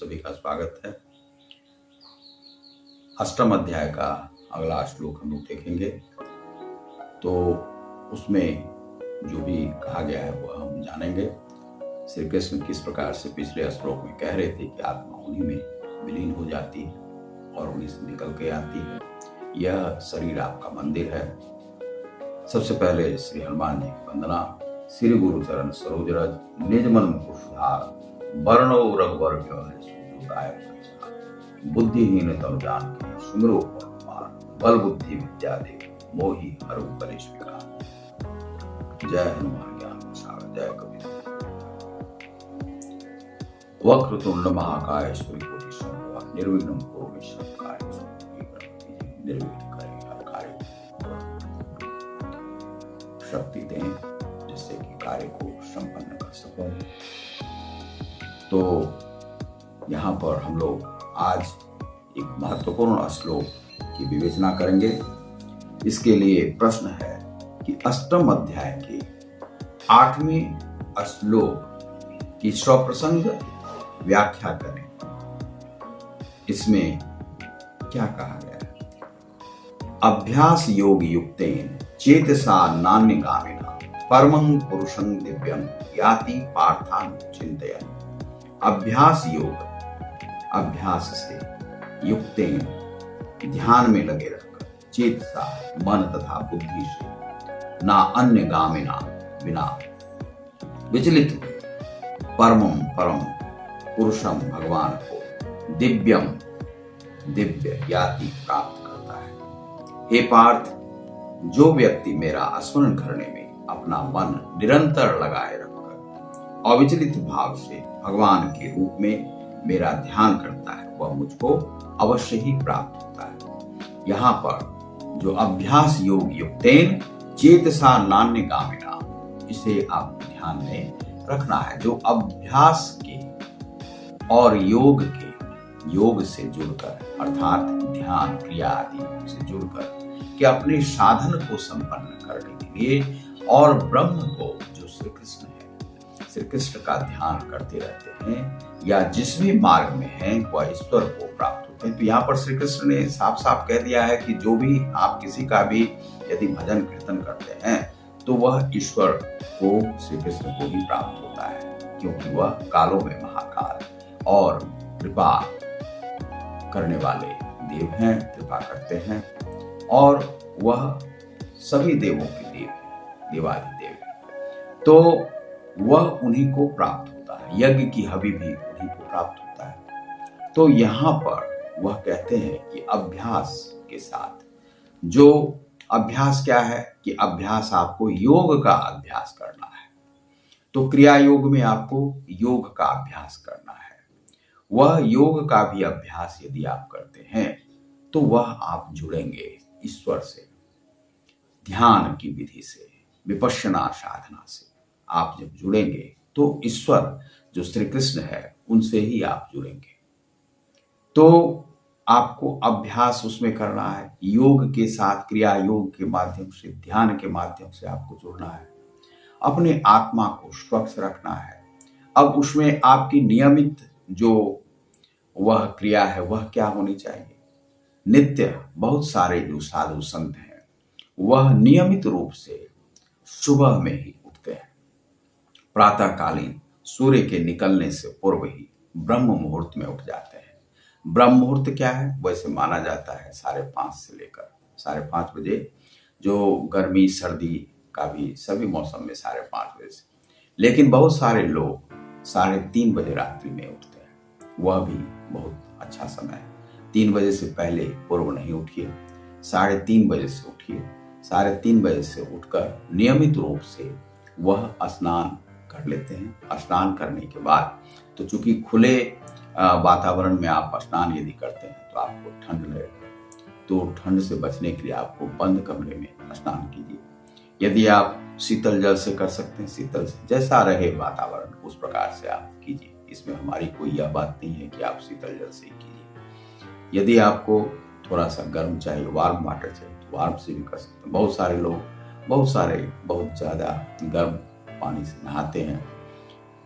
सभी का स्वागत है। अष्टम अध्याय का अगला श्लोक हम लोग देखेंगे। तो उसमें जो भी कहा गया है वह हम जानेंगे। श्री कृष्ण किस प्रकार से पिछले श्लोक में कह रहे थे कि आत्मा उन्हीं में विलीन हो जाती है और उन्हीं से निकल के आती है। यह शरीर आपका मंदिर है। सबसे पहले श्री हनुमान जी की वंदना। श्री गुरु चरण सरोज रज निज मन मुकुर सुधार वर्णो रघुवर बुद्धिहीन तनु जान सुमिरो बल बुद्धि विद्या दे मोहि हरु कलेश विकार। जय हनुमान ज्ञान सागर जय कबीर। वक्रतुंड महाकाय सूर्यकोटि समप्रभा निर्विघ्नं कुरु मे सर्व कार्येषु निर्विघ्न करे हर कार्य शक्ति दें जिससे कि कार्य को संपन्न कर सकूं। तो यहाँ पर हम लोग आज एक महत्वपूर्ण श्लोक की विवेचना करेंगे। इसके लिए प्रश्न है कि अष्टम अध्याय के 8वें श्लोक की स्वप्रसंग व्याख्या करें। इसमें क्या कहा गया है? अभ्यास योग युक्तेन चेतसा नान्यगामिना परमं पुरुषं दिव्यं याति पार्थान चिंतयन्। अभ्यास योग, अभ्यास से युक्तेन ध्यान में लगे रहकर चेतसा मन तथा बुद्धि से ना अन्य गामिना बिना विचलित हुए परमं परम पुरुषम भगवान को दिव्यम दिव्य याति प्राप्त करता है। हे पार्थ, जो व्यक्ति मेरा स्मरण करने में अपना मन निरंतर लगाए रखकर अविचलित भाव से भगवान के रूप में मेरा ध्यान करता है वह मुझको अवश्य ही प्राप्त होता है। यहाँ पर जो अभ्यास योग युक्तेन चेतसा नान्य गामिना, इसे आपको ध्यान में रखना है। जो अभ्यास के और योग के, योग से जुड़कर अर्थात ध्यान क्रिया आदि से जुड़कर कि अपने साधन को संपन्न करने के लिए और ब्रह्म को, जो श्री कृष्ण है, श्री कृष्ण का ध्यान करते रहते हैं या जिस भी मार्ग में हैं वह ईश्वर को प्राप्त होते हैं। तो यहाँ पर श्री कृष्ण ने साफ साफ कह दिया है कि जो भी आप किसी का भी यदि भजन कीर्तन करते हैं तो वह ईश्वर को, श्री कृष्ण को ही प्राप्त होता है, क्योंकि वह कालों में महाकाल और कृपा करने वाले देव हैं, कृपा करते हैं और वह सभी देवों के देव हैं, देवाधिदेव हैं। तो वह उन्हीं को प्राप्त होता है। यज्ञ की हवि भी उन्हीं को प्राप्त होता है। तो यहाँ पर वह कहते हैं कि अभ्यास के साथ, जो अभ्यास क्या है कि अभ्यास आपको योग का अभ्यास करना है। तो क्रिया योग में आपको योग का अभ्यास करना है। वह योग का भी अभ्यास यदि आप करते हैं तो वह आप जुड़ेंगे ईश्वर से, ध्यान की विधि से, विपश्यना साधना से आप जब जुड़ेंगे तो ईश्वर जो श्री कृष्ण है उनसे ही आप जुड़ेंगे। तो आपको अभ्यास उसमें करना है, योग के साथ क्रिया योग के माध्यम से, ध्यान के माध्यम से आपको जुड़ना है। अपने आत्मा को स्वच्छ रखना है। अब उसमें आपकी नियमित जो वह क्रिया है वह क्या होनी चाहिए? नित्य बहुत सारे जो साधु संत हैं वह नियमित रूप से सुबह में ही उठते हैं। प्रातःकालीन सूर्य के निकलने से पूर्व ही ब्रह्म मुहूर्त में उठ जाते हैं। ब्रह्म मुहूर्त क्या है? वैसे माना जाता है 5:30 से लेकर 5:30 बजे, जो गर्मी सर्दी का भी सभी मौसम में 5:30 बजे से, लेकिन बहुत सारे लोग 3:30 बजे रात्रि में उठते हैं। वह भी बहुत अच्छा समय है। 3 बजे से पहले पूर्व नहीं उठिए, 3:30 बजे से उठिए। 3:30 बजे से उठकर नियमित रूप से वह स्नान कर लेते हैं। स्नान करने के बाद तो चूंकि खुले वातावरण में आप स्नान यदि करते हैं तो आपको ठंड लगेगा, तो ठंड से बचने के लिए आपको बंद कमरे में स्नान कीजिए। यदि आप शीतल जल से कर सकते हैं, शीतल से, जैसा रहे वातावरण उस प्रकार से आप कीजिए। इसमें हमारी कोई यह बात नहीं है कि आप शीतल जल से ही कीजिए। यदि आपको थोड़ा सा गर्म चाहिए, वार्म वाटर चाहिए, तो वार्म से भी कर सकते हैं। बहुत सारे लोग बहुत ज़्यादा गर्म पानी से नहाते हैं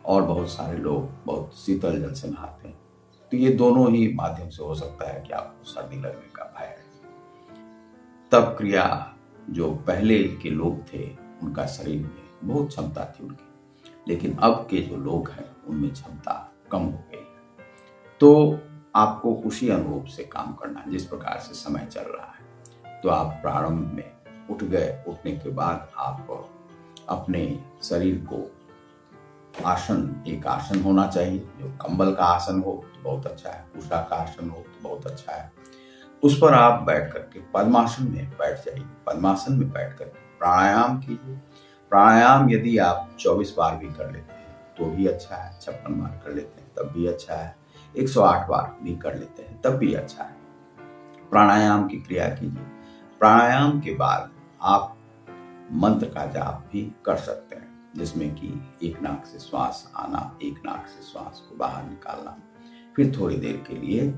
और बहुत सारे लोग बहुत शीतल जल से नहाते हैं। तो ये दोनों ही माध्यम से हो सकता है कि आपको सर्दी लगने का भय है। तब क्रिया जो पहले के लोग थे उनका शरीर में बहुत क्षमता थी उनकी, लेकिन अब के जो लोग हैं उनमें क्षमता कम हो गई है। तो आपको उसी अनुरूप से काम करना है। जिस प्रकार से समय चल रहा है तो आप प्रारंभ में उठ गए, उठने के बाद आप अपने शरीर को एक आसन होना चाहिए। जो कंबल का आसन हो तो बहुत अच्छा है, उषा का आसन हो तो बहुत अच्छा है। उस पर आप बैठ करके पद्मासन में बैठ जाइए। पद्मासन में बैठ करके प्राणायाम कीजिए। प्राणायाम यदि आप 24 बार भी कर लेते हैं तो भी अच्छा है, 56 बार कर लेते हैं तब भी अच्छा है, 108 बार भी कर लेते हैं तब भी अच्छा है। प्राणायाम की क्रिया कीजिए। प्राणायाम के बाद आप मंत्र का जाप भी कर सकते हैं, जिसमें कि एक नाक से श्वास आना, एक नाक से श्वास को बाहर निकालना, फिर थोड़ी देर के लिए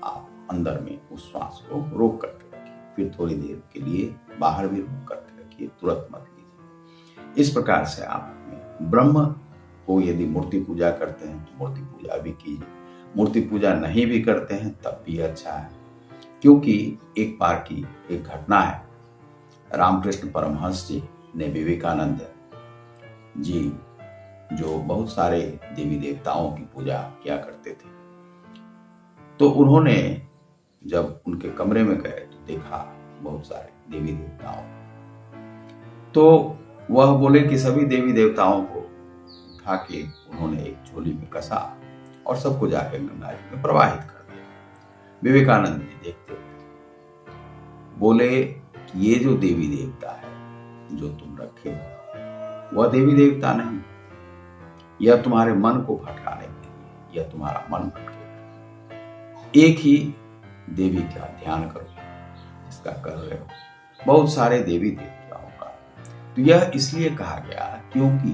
आप अंदर में उस श्वास को रोक करके रखिए, फिर थोड़ी देर के लिए बाहर भी रोक करके रखिए, तुरंत मत लीजिए। इस प्रकार से आप ब्रह्म को यदि मूर्ति पूजा करते हैं तो मूर्ति पूजा भी कीजिए। मूर्ति पूजा नहीं भी करते हैं तब भी अच्छा है, क्योंकि एक बार की एक घटना है। रामकृष्ण परमहंस जी ने विवेकानंद जी जो बहुत सारे देवी देवताओं की पूजा किया करते थे, तो उन्होंने जब उनके कमरे में गए तो देखा बहुत सारे देवी देवताओं, तो वह बोले कि सभी देवी देवताओं को उठा के उन्होंने एक झोली में कसा और सबको जाके गंगा जी में प्रवाहित कर दिया। विवेकानंद जी देखते हुए बोले कि ये जो देवी देवता है जो तुम रखे हो वह देवी देवता नहीं, यह तुम्हारे मन को भटकाने के लिए, यह तुम्हारा मन भटकेगा। एक ही देवी का ध्यान करो जिसका कर रहे हो, बहुत सारे देवी देवताओं का। तो यह इसलिए कहा गया क्योंकि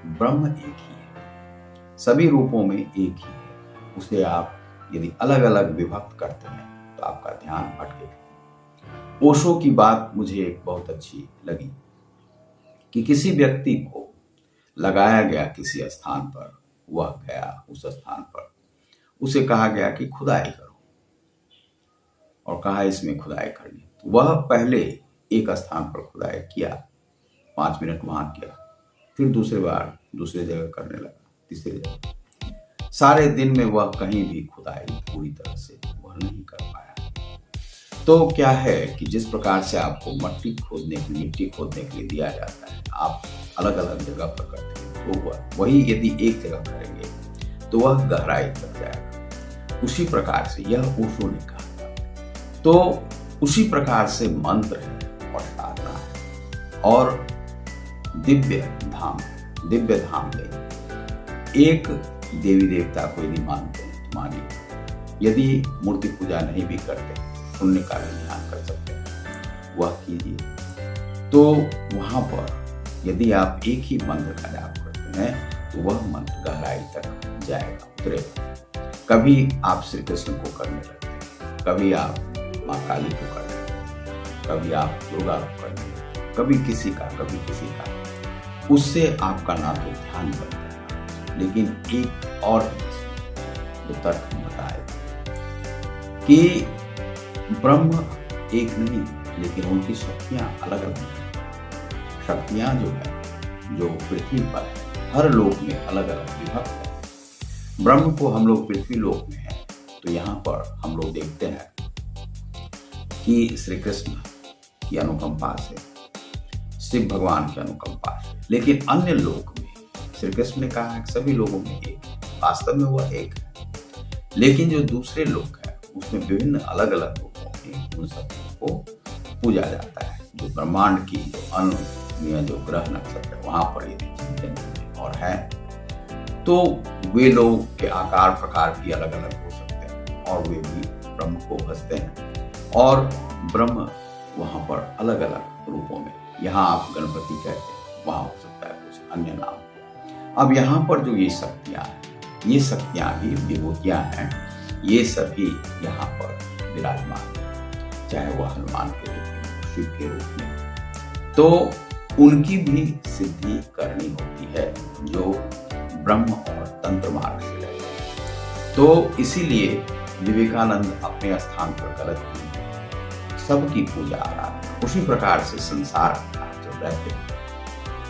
ब्रह्म एक ही है, सभी रूपों में एक ही है। उसे आप यदि अलग अलग विभक्त करते हैं तो आपका ध्यान भटकेगा। ओशो की बात मुझे एक बहुत अच्छी लगी कि किसी व्यक्ति को लगाया गया किसी स्थान पर, वह गया उस स्थान पर, उसे कहा गया कि खुदाई करो और कहा इसमें खुदाई करनी। तो वह पहले एक स्थान पर खुदाई किया, 5 मिनट वहां किया, फिर दूसरी बार दूसरी जगह करने लगा, तीसरी जगह। सारे दिन में वह कहीं भी खुदाई पूरी तरह से वह नहीं कर पाया। तो क्या है कि जिस प्रकार से आपको मिट्टी खोदने के लिए दिया जाता है, आप अलग अलग जगह पर करते हैं, तो वही यदि एक जगह करेंगे तो वह गहराई तक जाएगा। उसी प्रकार से यह ओशो ने कहा। तो उसी प्रकार से मंत्र है और साधना है और दिव्य धाम में एक देवी देवता को यदि मानते हैं तो मानिए। यदि मूर्ति पूजा नहीं भी करते, शून्य का भी ध्यान कर सकते हैं, वह कीजिए। तो वहां पर यदि आप एक ही मंत्र का जाप करते हैं तो वह मंत्र गहराई तक जाएगा, उतरेगा। कभी आप श्री कृष्ण को करने लगते हैं, कभी आप माँ काली को करने लगते हैं, कभी आप दुर्गा को करने लगते हैं, कभी किसी का। उससे आपका ना तो ध्यान बनता है, लेकिन एक और जो तर्क बताए कि ब्रह्म एक नहीं, लेकिन उनकी शक्तियां अलग अलग हैं। शक्तियां जो है जो पृथ्वी पर है, हर लोक में अलग अलग विभक्त है। ब्रह्म को हम लोग पृथ्वी लोक में है तो यहाँ पर हम लोग देखते हैं कि श्री कृष्ण की अनुकंपा से, शिव भगवान की अनुकंपा से, लेकिन अन्य लोक में श्री कृष्ण ने कहा है कि सभी लोगों में एक है, वास्तव में वह एक है। लेकिन जो दूसरे लोक है उसमें विभिन्न अलग अलग रूपों में उन सबको पूजा जाता है। जो ब्रह्मांड की जो अन्य जो ग्रह नक्षत्र वहां पर यदि चिंतन और है तो वे लोग के आकार प्रकार भी अलग अलग हो सकते हैं और वे भी ब्रह्म को भजते हैं और ब्रह्म वहां पर अलग अलग रूपों में, यहाँ आप गणपति कहते हैं, वहां हो सकता है कुछ अन्य नाम। अब यहाँ पर जो ये शक्तियां हैं, ये शक्तियां भी विभूतियां हैं, ये सभी यहाँ पर विराजमान हैं, चाहे वह हनुमान के रूप में, शिव के रूप में। तो उनकी भी सिद्धि करनी होती है जो ब्रह्म और तंत्र मार्ग से लेते हैं। तो इसीलिए विवेकानंद अपने स्थान पर गलत नहीं, सबकी पूजा आराधना। उसी प्रकार से संसार में जब रहते हैं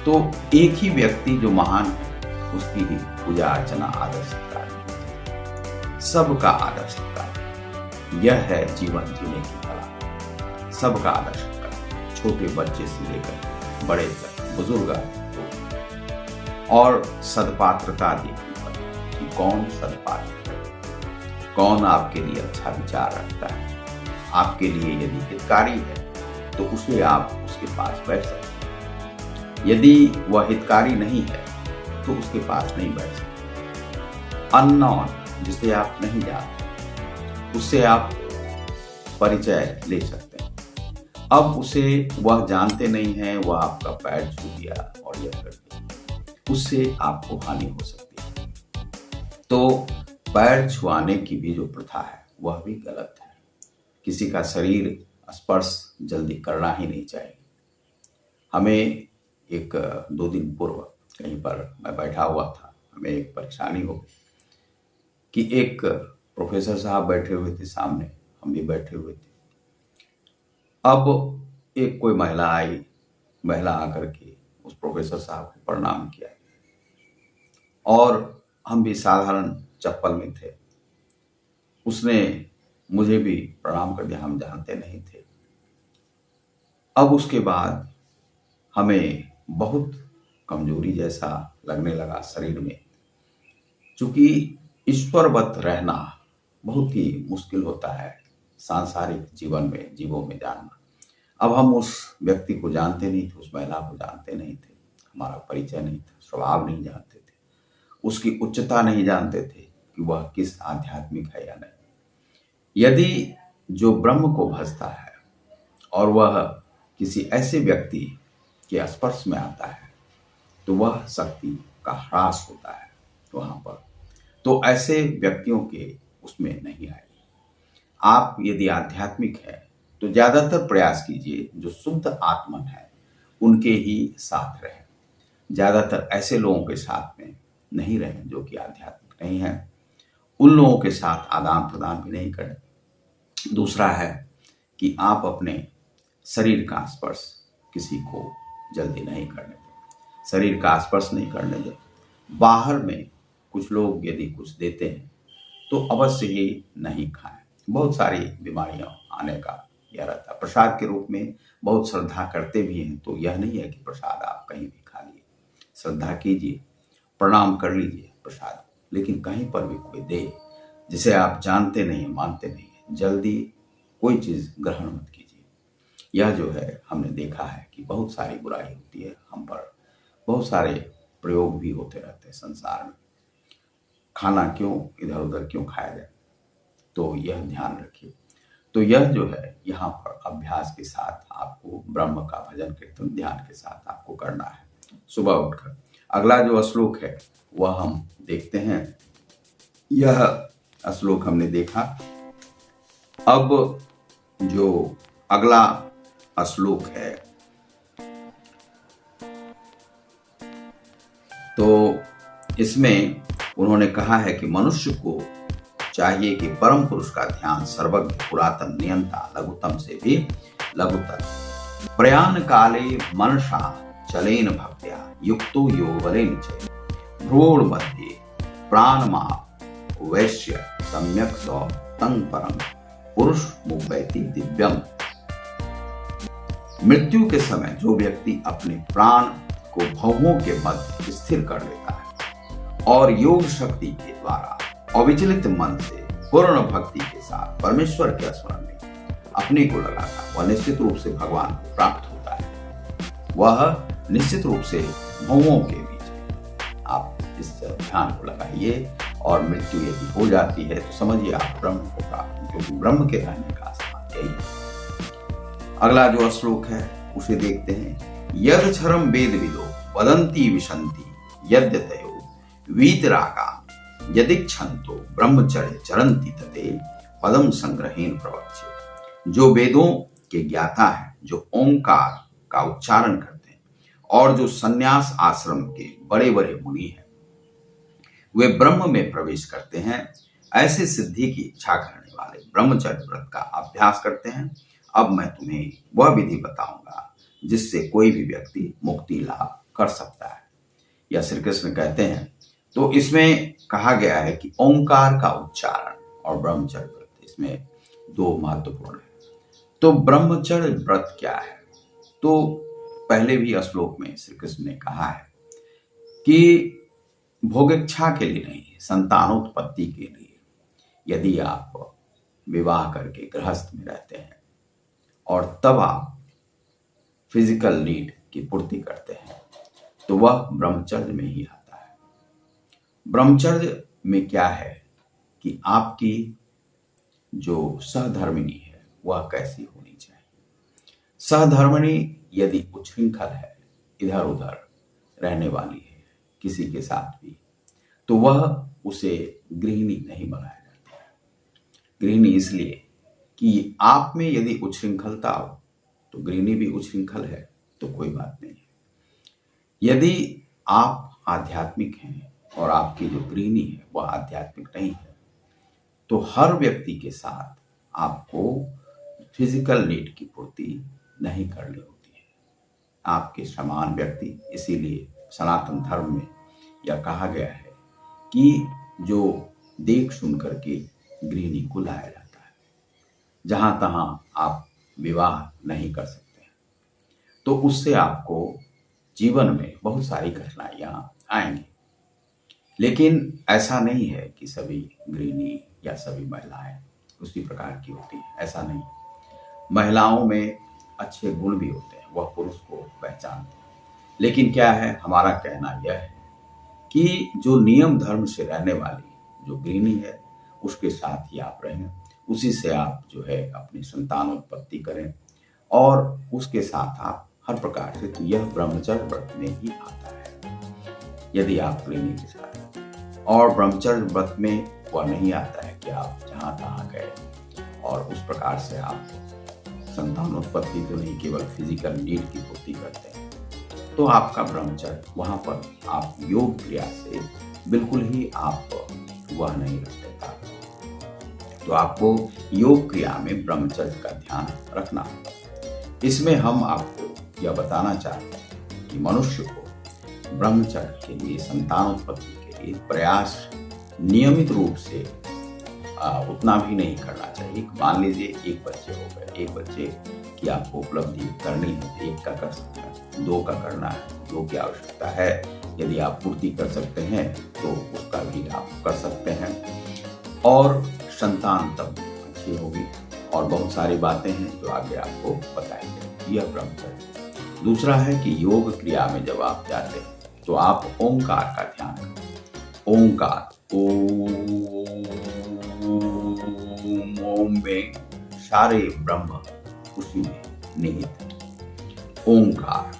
तो एक ही व्यक्ति जो महान है उसकी ही पूजा अर्चना आदर सत्कार, सबका आदर सत्कार, यह है जीवन जीने की कला। सबका आदर सत्कार, छोटे बच्चे से लेकर बड़े तक, बुजुर्ग तक। और सदपात्रता देखनी पड़ती कि कौन सदपात्र है, कौन आपके लिए अच्छा विचार रखता है, आपके लिए यदि हितकारी है तो उसे आप उसके पास बैठ सकते हैं, यदि वह हितकारी नहीं है तो उसके पास नहीं बैठ सकते। अननोन, जिसे आप नहीं जानते, उससे आप परिचय ले सकते हैं। अब उसे वह जानते नहीं है, वह आपका पैर छू दिया और यह कर दिया, उससे आपको हानि हो सकती है। तो पैर छुआने की भी जो प्रथा है वह भी गलत है। किसी का शरीर स्पर्श जल्दी करना ही नहीं चाहिए। हमें एक 2 दिन पूर्व कहीं पर मैं बैठा हुआ था, हमें एक परेशानी हो गई कि एक प्रोफेसर साहब बैठे हुए थे सामने, हम भी बैठे हुए थे। अब एक कोई महिला आई, महिला आकर के उस प्रोफेसर साहब को प्रणाम किया और हम भी साधारण चप्पल में थे, उसने मुझे भी प्रणाम कर दिया, हम जानते नहीं थे। अब उसके बाद हमें बहुत कमजोरी जैसा लगने लगा शरीर में, क्योंकि ईश्वरवत रहना बहुत ही मुश्किल होता है सांसारिक जीवन में, जीवों में जानना। अब हम उस व्यक्ति को जानते नहीं थे, उस महिला को जानते नहीं थे, हमारा परिचय नहीं था, स्वभाव नहीं जानते थे, उसकी उच्चता नहीं जानते थे कि वह किस आध्यात्मिक है या नहीं। यदि जो ब्रह्म को भजता है और वह किसी ऐसे व्यक्ति के स्पर्श में आता है तो वह शक्ति का ह्रास होता है वहां पर, तो ऐसे व्यक्तियों के उसमें नहीं आएगी। आप यदि आध्यात्मिक है तो ज्यादातर प्रयास कीजिए जो शुद्ध आत्मन है उनके ही साथ रहें, ज्यादातर ऐसे लोगों के साथ में नहीं रहें जो कि आध्यात्मिक नहीं है, उन लोगों के साथ आदान प्रदान भी नहीं करें। दूसरा है कि आप अपने शरीर का स्पर्श किसी को जल्दी नहीं करने दें, शरीर का स्पर्श नहीं करने दें। बाहर में कुछ लोग यदि कुछ देते हैं तो अवश्य ही नहीं खाएं, बहुत सारी बीमारियां आने का यह रहता है। प्रसाद के रूप में बहुत श्रद्धा करते भी हैं, तो यह नहीं है कि प्रसाद आप कहीं भी खा लिए, श्रद्धा कीजिए, प्रणाम कर लीजिए प्रसाद, लेकिन कहीं पर भी कोई दे जिसे आप जानते नहीं, मानते नहीं, जल्दी कोई चीज ग्रहण मत कीजिए। यह जो है हमने देखा है कि बहुत सारी बुराई होती है, हम पर बहुत सारे प्रयोग भी होते रहते हैं संसार में। खाना क्यों इधर उधर क्यों खाया जाए, तो यह ध्यान रखिए। तो यह जो है यहाँ पर अभ्यास के साथ आपको ब्रह्म का भजन कीर्तन ध्यान के साथ आपको करना है सुबह उठकर। अगला जो श्लोक है वह हम देखते हैं। यह श्लोक हमने देखा। अब जो अगला श्लोक है तो इसमें उन्होंने कहा है कि मनुष्य को चाहिए कि परम पुरुष का ध्यान सर्वज्ञ पुरातन नियंता लघुतम से भी लघुतर प्रयाण काले मनसा चलेन भक्त्या युक्तो योगबलेन च भ्रूण मध्ये प्राणमा वैश्य सम्यक सौ तंग परम पुरुष मुवैति दिव्यम। मृत्यु के समय जो व्यक्ति अपने प्राण को भवों के मध्य स्थिर कर लेता है और योग शक्ति के द्वारा अविचलित मन से पूर्ण भक्ति के साथ परमेश्वर के स्मरण में अपने को लगाता, वह निश्चित रूप से भगवान को प्राप्त होता है। वह निश्चित रूप से भवों के बीच में आप इस ध्यान को लगाइए और मृत्यु यदि हो जाती है तो समझिए आप ब्रह्म को प्राप्त, क्योंकि ब्रह्म के रहने का स्थान यही है। अगला जो श्लोक है उसे देखते हैं। यद क्षरम वेद विदो वदंती विशंति यद्यतयो वीतरागा यदिक्षंतो ब्रह्मचर्य चरंती तते पदम संग्रहेन प्रवक्ष्य। जो वेदों के ज्ञाता है, जो ओंकार का उच्चारण करते हैं और जो सन्यास आश्रम के बड़े बड़े मुनि हैं, वे ब्रह्म में प्रवेश करते हैं। ऐसी सिद्धि की इच्छा करने वाले ब्रह्मचर्य व्रत का अभ्यास करते हैं। अब मैं तुम्हें वह विधि बताऊंगा जिससे कोई भी व्यक्ति मुक्ति लाभ कर सकता है। यह श्री कृष्ण कहते हैं। तो इसमें कहा गया है कि ओंकार का उच्चारण और ब्रह्मचर्य व्रत, इसमें दो महत्वपूर्ण है। तो ब्रह्मचर्य व्रत क्या है? तो पहले भी श्लोक में श्री कृष्ण ने कहा है कि भोगेच्छा के लिए नहीं, संतानोत्पत्ति के लिए यदि आप विवाह करके गृहस्थ में रहते हैं और तब आप फिजिकल नीड की पूर्ति करते हैं तो वह ब्रह्मचर्य में ही आता है। ब्रह्मचर्य में क्या है कि आपकी जो सहधर्मिणी है वह कैसी होनी चाहिए। सहधर्मिणी यदि उच्छृंखल है, इधर उधर रहने वाली है किसी के साथ भी, तो वह उसे गृहिणी नहीं बनाया जाता है। गृहिणी इसलिए कि आप में यदि उच्छृंखलता हो तो गृहिणी भी उच्छृंखल है तो कोई बात नहीं है। यदि आप आध्यात्मिक हैं और आपकी जो गृहिणी है वह आध्यात्मिक नहीं है तो हर व्यक्ति के साथ आपको फिजिकल नीड की पूर्ति नहीं करनी होती है। आपके समान व्यक्ति, इसीलिए सनातन धर्म में यह कहा गया है कि जो देख सुन करके गृहिणी को लाया जाता है। जहां तहां आप विवाह नहीं कर सकते हैं तो उससे आपको जीवन में बहुत सारी कठिनाइयां आएंगी। लेकिन ऐसा नहीं है कि सभी गृहिणी या सभी महिलाएं उसी प्रकार की होती है, ऐसा नहीं। महिलाओं में अच्छे गुण भी होते हैं, वह पुरुष को पहचानते हैं। लेकिन क्या है, हमारा कहना यह है कि जो नियम धर्म से रहने वाली जो गृहिणी है उसके साथ ही आप रहें, उसी से आप जो है अपनी संतानोत्पत्ति करें और उसके साथ आप हर प्रकार से, तो यह ब्रह्मचर्य व्रत में ही आता है यदि आप गृहिणी के साथ। और ब्रह्मचर्य व्रत में वह नहीं आता है कि आप जहां तहां गए और उस प्रकार से आप संतानोत्पत्ति तो नहीं, केवल फिजिकल नीड की पूर्ति करते हैं। तो आपका ब्रह्मचर्य वहां पर आप योग क्रिया से बिल्कुल ही आप वह नहीं रखते था। तो आपको योग क्रिया में ब्रह्मचर्य का ध्यान रखना होगा। इसमें हम आपको यह बताना चाहते हैं कि मनुष्य को ब्रह्मचर्य के लिए, संतानोत्पत्ति के लिए प्रयास नियमित रूप से उतना भी नहीं करना चाहिए। मान लीजिए एक बच्चे हो गए, एक बच्चे की आपको उपलब्धि करनी है, एक का कर सकते हैं, दो का करना है, दो की आवश्यकता है। यदि आप पूर्ति कर सकते हैं तो उसका भी आप कर सकते हैं और संतान तब अच्छी होगी। और बहुत सारी बातें हैं जो आगे आपको बताएंगे। यह ब्रह्मचर्य। दूसरा है कि योग क्रिया में जब आप जाते हैं तो आप ओंकार का ध्यान करें। ओंकार, ओम में सारे ब्रह्म उसी में निहित है। ओंकार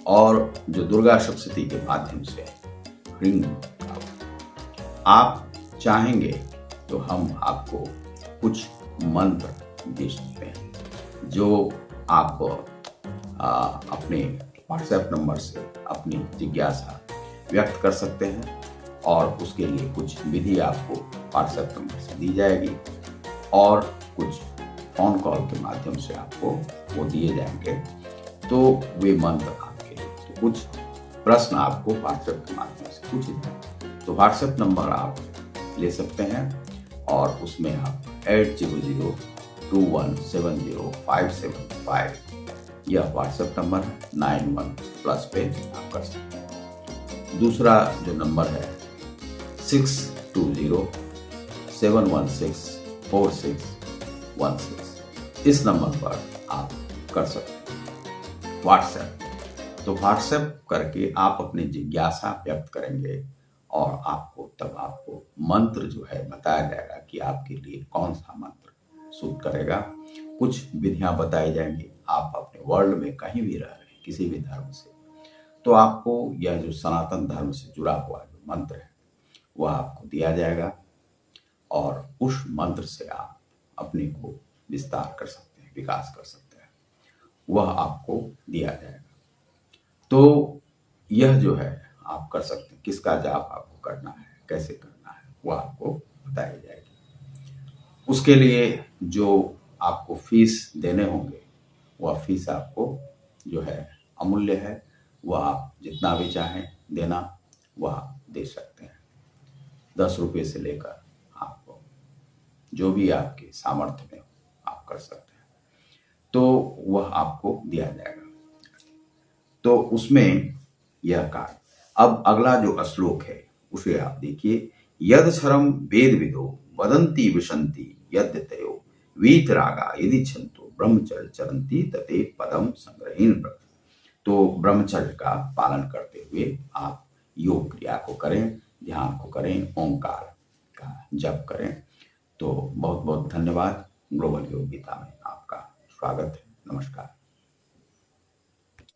और जो दुर्गा सप्तशती के माध्यम से ह्रीं का, आप चाहेंगे तो हम आपको कुछ मंत्र दे सकते हैं जो आप अपने व्हाट्सएप नंबर से अपनी जिज्ञासा व्यक्त कर सकते हैं और उसके लिए कुछ विधि आपको व्हाट्सएप नंबर से दी जाएगी और कुछ फोन कॉल के माध्यम से आपको वो दिए जाएंगे। तो वे मंत्र आपके लिए, तो कुछ प्रश्न आपको व्हाट्सएप के माध्यम से पूछे जाएंगे। तो व्हाट्सएप नंबर आप ले सकते हैं और उसमें आप 800217055 यह व्हाट्सएप नंबर है, 91+ पे आप कर सकते हैं। दूसरा जो नंबर है 6207164616, इस नंबर पर आप कर सकते हैं व्हाट्सएप। तो व्हाट्सएप करके आप अपनी जिज्ञासा व्यक्त करेंगे और तब आपको मंत्र जो है बताया जाएगा कि आपके लिए कौन सा मंत्र सूट करेगा। कुछ विधियां बताई जाएंगी। आप अपने वर्ल्ड में कहीं भी रह रहे हैं, किसी भी धर्म से, तो आपको यह जो सनातन धर्म से जुड़ा हुआ जो मंत्र है वह आपको दिया जाएगा और उस मंत्र से आप अपने को विस्तार कर सकते हैं, विकास कर सकते हैं, वह आपको दिया जाएगा। तो यह जो है आप कर सकते हैं। किसका जाप आपको करना है, कैसे करना है, वह आपको बताई जाएगी। उसके लिए जो आपको फीस देने होंगे, वह फीस आपको जो है अमूल्य है, वह आप जितना भी चाहें देना वह आप दे सकते हैं। 10 रुपये से लेकर आपको जो भी आपके सामर्थ्य में हो आप कर सकते हैं, तो वह आपको दिया जाएगा। तो उसमें यह कार्य। अब अगला जो श्लोक है उसे आप देखिए। यद क्षरम वेद विदो वदंती विशंति यद्यतयो वीतरागा यदि छंतो ब्रह्मचर्य चरंती तते पदम संग्रहीन व्रत। तो ब्रह्मचर्य का पालन करते हुए आप योग क्रिया को करें, ध्यान को करें, ओंकार का जप करें। तो बहुत बहुत धन्यवाद। ग्लोबल योग गीता में आपका स्वागत है। नमस्कार।